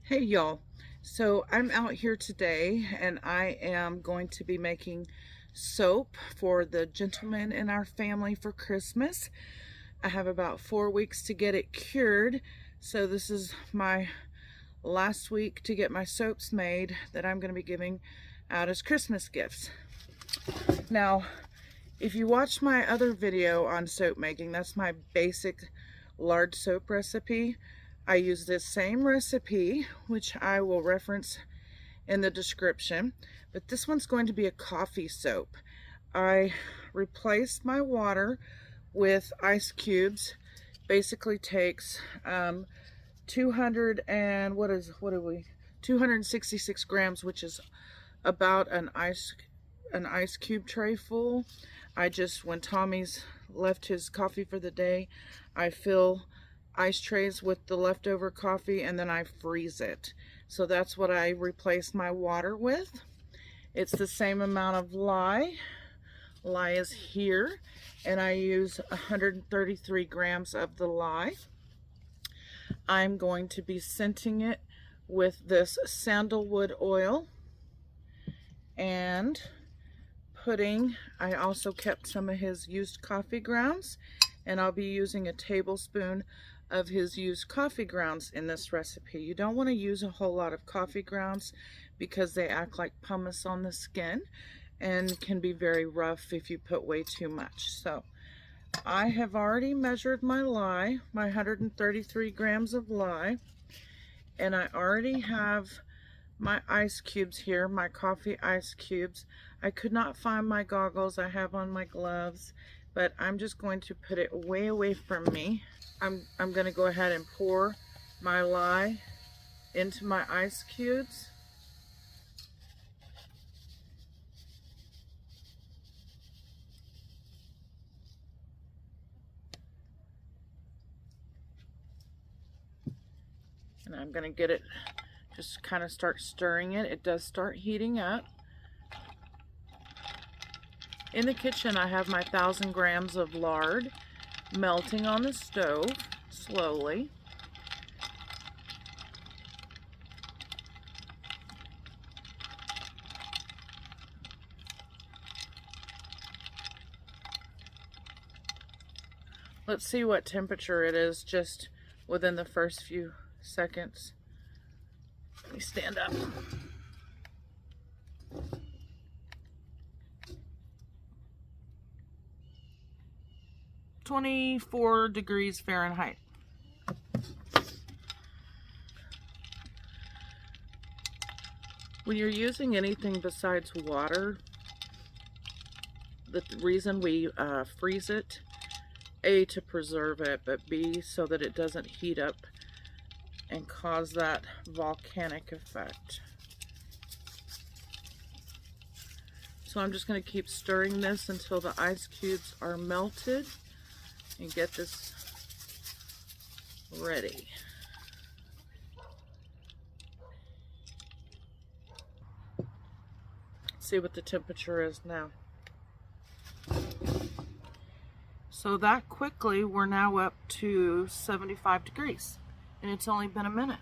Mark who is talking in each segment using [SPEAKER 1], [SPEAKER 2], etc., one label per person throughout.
[SPEAKER 1] Hey y'all, so I'm out here today and I am going to be making soap for the gentleman in our family for Christmas. I have about 4 weeks to get it cured, so this is my last week to get my soaps made that I'm going to be giving out as Christmas gifts. Now, if you watch my other video on soap making, that's my basic lard soap recipe. I use this same recipe, which I will reference in the description, but this one's going to be a coffee soap. I replaced my water with ice cubes. Basically takes 266 grams, which is about an ice cube tray full. When Tommy's left his coffee for the day, I fill ice trays with the leftover coffee and then I freeze it. So that's what I replaced my water with. It's the same amount of lye. Lye is here, and I use 133 grams of the lye. I'm going to be scenting it with this sandalwood oil and I also kept some of his used coffee grounds, and I'll be using a tablespoon of his used coffee grounds in this recipe. You don't want to use a whole lot of coffee grounds because they act like pumice on the skin and can be very rough if you put way too much. So I have already measured my lye, my 133 grams of lye, and I already have my ice cubes here, my coffee ice cubes. I could not find my goggles. I have on my gloves, but I'm just going to put it way away from me. I'm going to go ahead and pour my lye into my ice cubes. And I'm going to get it, just kind of start stirring it. It does start heating up. In the kitchen, I have my 1,000 grams of lard melting on the stove slowly. Let's see what temperature it is just within the first few seconds. Let me stand up. 24 degrees Fahrenheit. When you're using anything besides water, the reason we freeze it, A, to preserve it, but B, so that it doesn't heat up and cause that volcanic effect. So I'm just going to keep stirring this until the ice cubes are melted and get this ready. Let's see what the temperature is now. So that quickly, we're now up to 75 degrees, and it's only been a minute.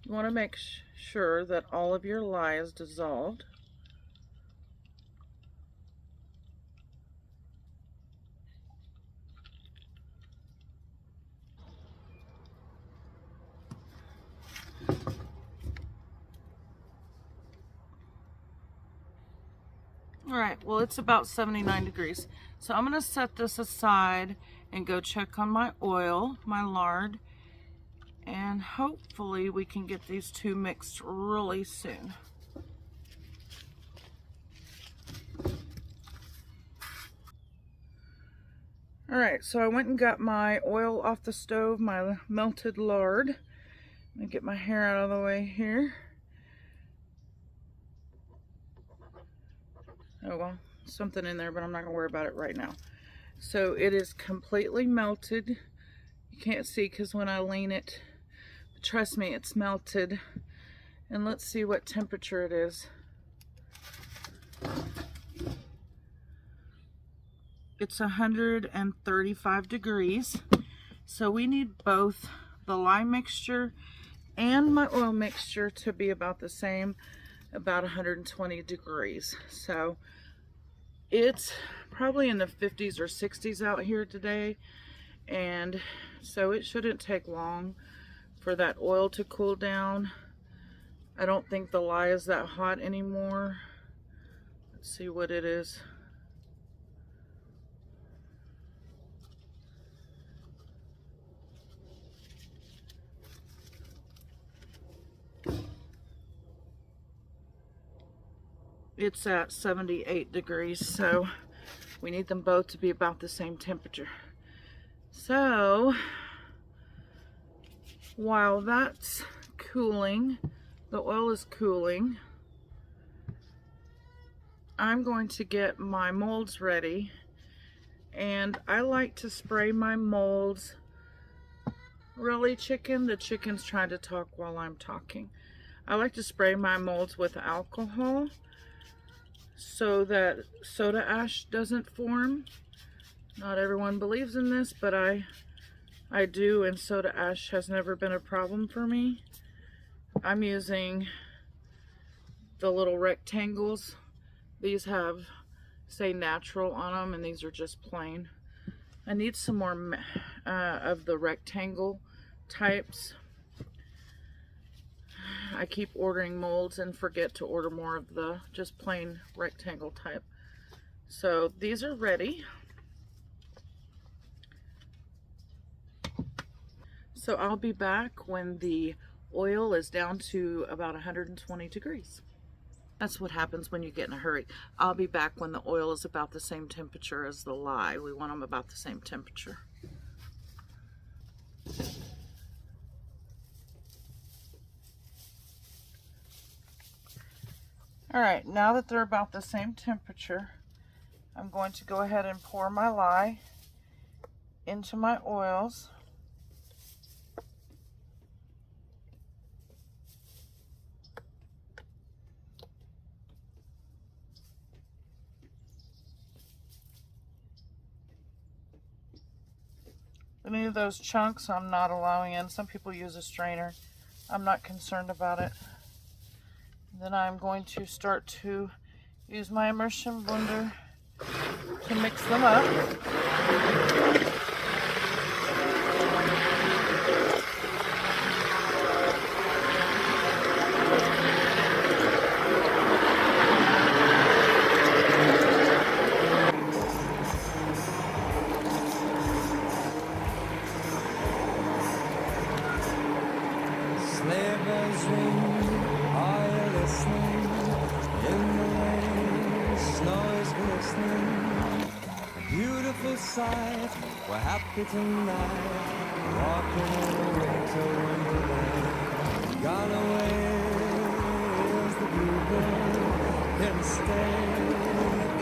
[SPEAKER 1] You want to make sure that all of your lye is dissolved. Alright, well, it's about 79 degrees. So I'm going to set this aside and go check on my oil, my lard, and hopefully we can get these two mixed really soon. Alright, so I went and got my oil off the stove, my melted lard. Let me get my hair out of the way here. Oh well, something in there, but I'm not going to worry about it right now. So it is completely melted. You can't see because when I lean it, but trust me, it's melted. And let's see what temperature it is. It's 135 degrees. So we need both the lye mixture and my oil mixture to be about the same, about 120 degrees. So it's probably in the 50s or 60s out here today, and so it shouldn't take long for that oil to cool down. I don't think the lye is that hot anymore. Let's see what it is. It's at 78 degrees, so we need them both to be about the same temperature. So while that's cooling, the oil is cooling, I'm going to get my molds ready. And I like to spray my molds. Really, chicken? The chicken's trying to talk while I'm talking. I like to spray my molds with alcohol so that soda ash doesn't form. Not everyone believes in this, but I do, and soda ash has never been a problem for me. I'm using the little rectangles. These have, say, natural on them, and these are just plain. I need some more of the rectangle types. I keep ordering molds and forget to order more of the just plain rectangle type. So these are ready. So I'll be back when the oil is down to about 120 degrees. That's what happens when you get in a hurry. I'll be back when the oil is about the same temperature as the lye. We want them about the same temperature. Alright, now that they're about the same temperature, I'm going to go ahead and pour my lye into my oils. Any of those chunks I'm not allowing in. Some people use a strainer. I'm not concerned about it. Then I'm going to start to use my immersion blender to mix them up.
[SPEAKER 2] Sleigh bells ring, are you listening? In the lane, snow is glistening. A beautiful sight, we're happy tonight, walking in a winter wonderland. Gone away is the bluebird, instead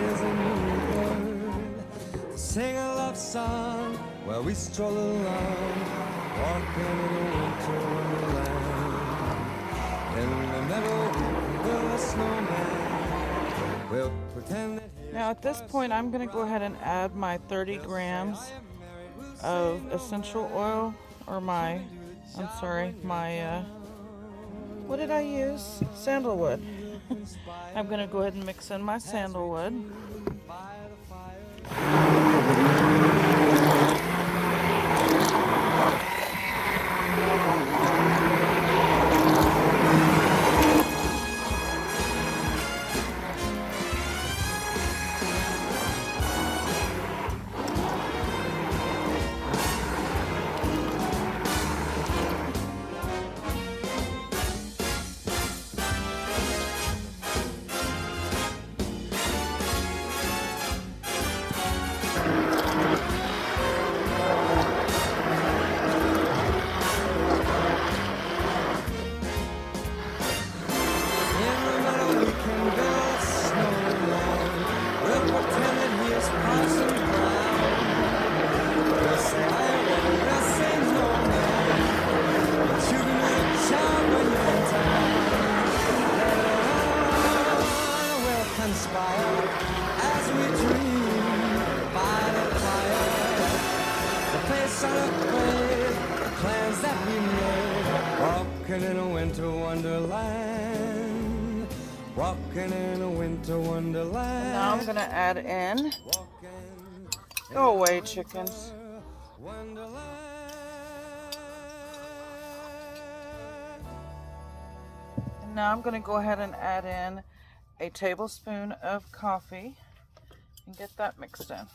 [SPEAKER 2] is a new bird. Sing a love song while we stroll along, walking in a winter wonderland. In the meadow, the snowman will pretend that.
[SPEAKER 1] Now at this point, I'm going to go ahead and add my 30 grams of essential oil, or my what did I use? Sandalwood. I'm going to go ahead and mix in my sandalwood.
[SPEAKER 2] Walking in a winter wonderland. Walking in a winter wonderland.
[SPEAKER 1] Now I'm going to add in. Go away, chickens.
[SPEAKER 2] Wonderland.
[SPEAKER 1] And now I'm going to go ahead and add in a tablespoon of coffee and get that mixed in.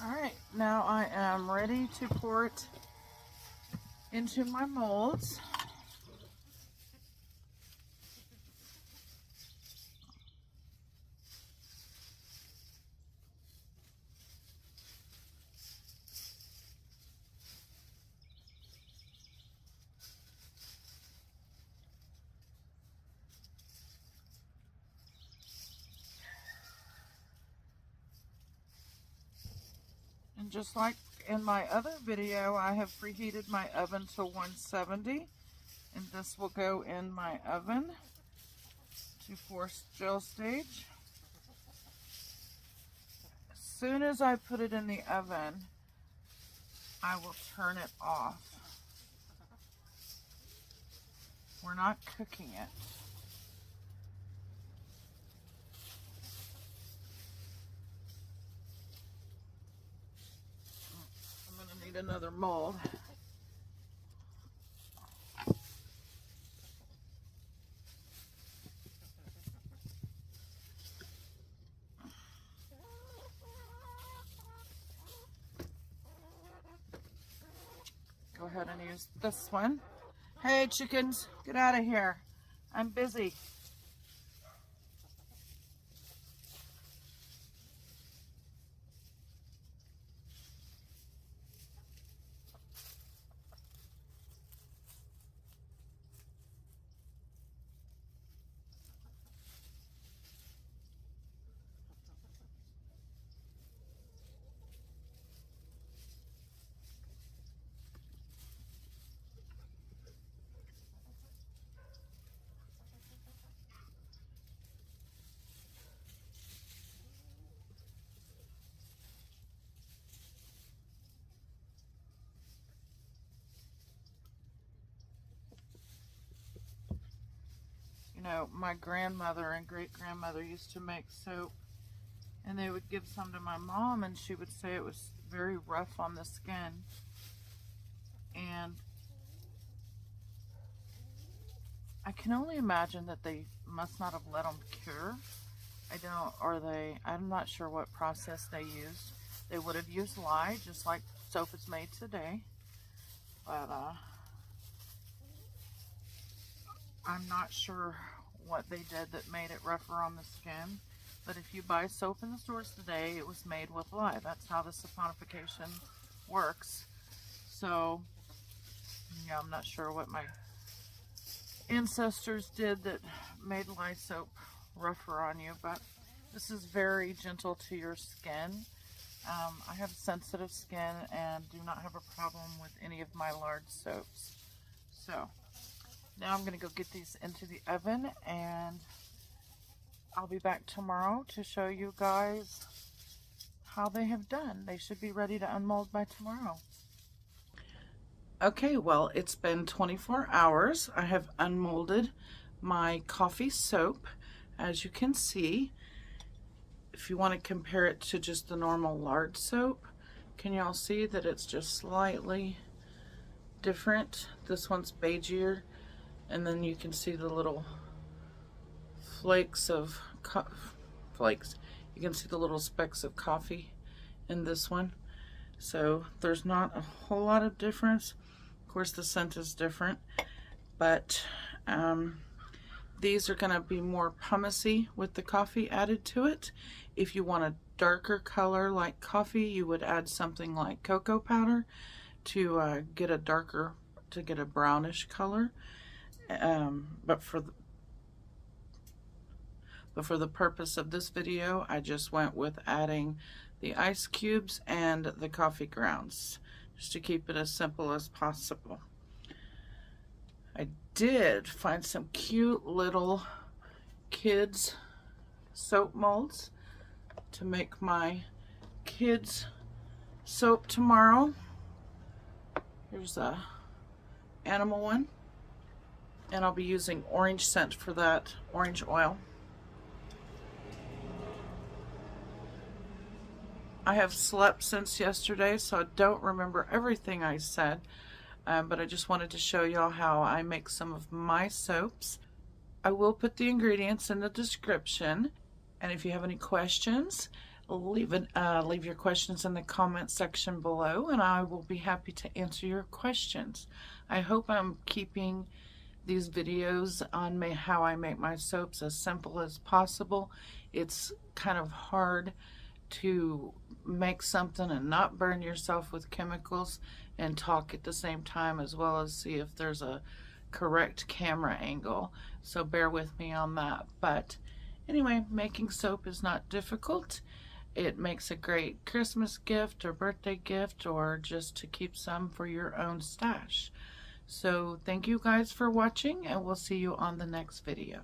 [SPEAKER 1] Alright, now I am ready to pour it into my molds. And just like in my other video, I have preheated my oven to 170, and this will go in my oven to forced gel stage. As soon as I put it in the oven, I will turn it off. We're not cooking it. Another mold. Go ahead and use this one. Hey chickens, get out of here. I'm busy. know, my grandmother and great-grandmother used to make soap, and they would give some to my mom, and she would say it was very rough on the skin. And I can only imagine that they must not have let them cure. I'm not sure what process they used. They would have used lye, just like soap is made today. But I'm not sure what they did that made it rougher on the skin. But if you buy soap in the stores today, it was made with lye. That's how the saponification works. So, yeah, I'm not sure what my ancestors did that made lye soap rougher on you, but this is very gentle to your skin. I have sensitive skin and do not have a problem with any of my lard soaps. So now I'm going to go get these into the oven, and I'll be back tomorrow to show you guys how they have done. They should be ready to unmold by tomorrow. Okay, well, it's been 24 hours. I have unmolded my coffee soap, as you can see. If you want to compare it to just the normal lard soap, can y'all see that it's just slightly different? This one's beigier, and then you can see the little flakes of you can see the little specks of coffee in this one. So there's not a whole lot of difference. Of course, the scent is different, but these are going to be more pumicey with the coffee added to it. If you want a darker color like coffee, you would add something like cocoa powder to get a darker, to get a brownish color. But for the purpose of this video, I just went with adding the ice cubes and the coffee grounds, just to keep it as simple as possible. I did find some cute little kids soap molds to make my kids soap tomorrow. Here's a animal one, and I'll be using orange scent for that, orange oil. I have slept since yesterday, so I don't remember everything I said, but I just wanted to show y'all how I make some of my soaps. I will put the ingredients in the description, and if you have any questions, leave your questions in the comment section below, and I will be happy to answer your questions. I hope I'm keeping these videos on how I make my soaps as simple as possible. It's kind of hard to make something and not burn yourself with chemicals and talk at the same time, as well as see if there's a correct camera angle, so bear with me on that. But anyway, making soap is not difficult. It makes a great Christmas gift or birthday gift, or just to keep some for your own stash. So thank you guys for watching, and we'll see you on the next video.